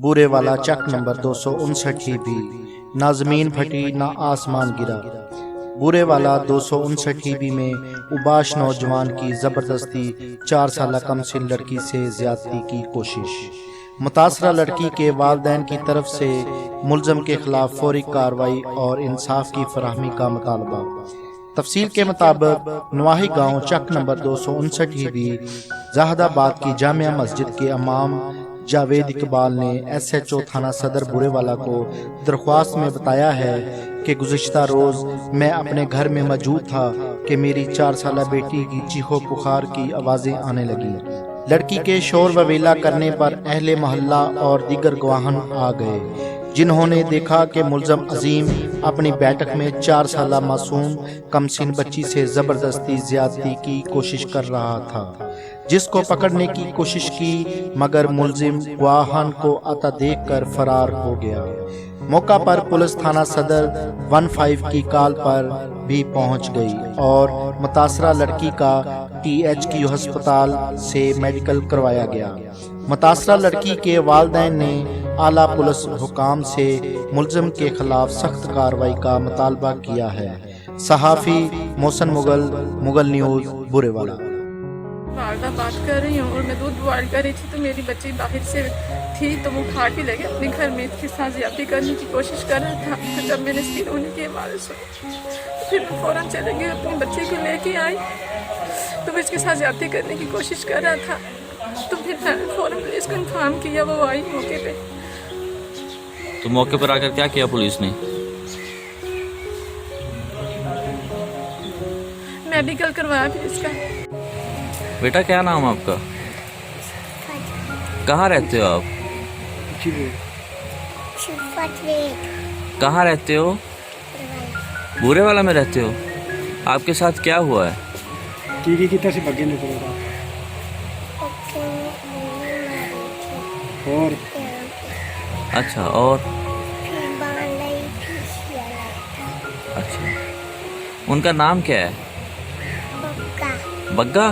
بورے والا چک نمبر 259 ہی بھی، نہ زمین پھٹی نہ آسمان گرا۔ بورے والا 259 ہی بھی میں اوباش نوجوان کی زبردستی 4 سالہ کم سن لڑکی سے زیادتی کی کوشش۔ متاثرہ لڑکی کے والدین کی طرف سے ملزم کے خلاف فوری کارروائی اور انصاف کی فراہمی کا مطالبہ۔ تفصیل کے مطابق نواحی گاؤں چک نمبر 259 ہی بھی زاہد آباد کی جامعہ مسجد کے امام جاوید اقبال نے ایس ایچ او تھانہ صدر بورے والا کو درخواست میں بتایا ہے کہ گزشتہ روز میں اپنے گھر میں موجود تھا کہ میری 4 سالہ بیٹی کی چیخ و پکار کی آوازیں آنے لگیں۔ لڑکی کے شور و ویلا کرنے پر اہل محلہ اور دیگر گواہان آ گئے، جنہوں نے دیکھا کہ ملزم عظیم اپنی بیٹھک میں 4 سالہ معصوم کم سن بچی سے زبردستی زیادتی کی کوشش کر رہا تھا، جس کو پکڑنے کی کوشش کی مگر ملزم گواہان کو آتا دیکھ کر فرار ہو گیا۔ موقع پر پولیس تھانہ صدر 15 کی کال پر بھی پہنچ گئی اور متاثرہ لڑکی کا THQ ہسپتال سے میڈیکل کروایا گیا۔ متاثرہ لڑکی کے والدین نے اعلیٰ پولیس حکام سے ملزم کے خلاف سخت کارروائی کا مطالبہ کیا ہے۔ صحافی محسن مغل، مغل نیوز، بورے والا۔ والدہ بات کر رہی ہوں اور میں دودھ بوائل کر رہی تھی تو میری بچی باہر سے تھی تو وہ کھا کے لے کے اپنے گھر میں اس کے ساتھ زیادتی کرنے کی کوشش کر رہا تھا۔ تو جب میں نے اس کی رونے کی آواز سنی تو پھر میں فوراً چلے گئے، اپنے بچے کو لے کے آئی تو وہ اس کے ساتھ زیادتی کرنے کی کوشش کر رہا تھا۔ تو پھر میں نے فوراً پولیس کو انفارم کیا، وہ آئی موقع پہ۔ تو موقع پر آ کر کیا کیا پولیس نے؟ میڈیکل کروایا پھر اس کا۔ بیٹا کیا نام آپ کا؟ کہاں رہتے ہو آپ؟ کہاں رہتے ہو؟ بورے والا میں رہتے ہو؟ آپ کے ساتھ کیا ہوا ہے؟ اچھا، اور اچھا، ان کا نام کیا ہے؟ بگا؟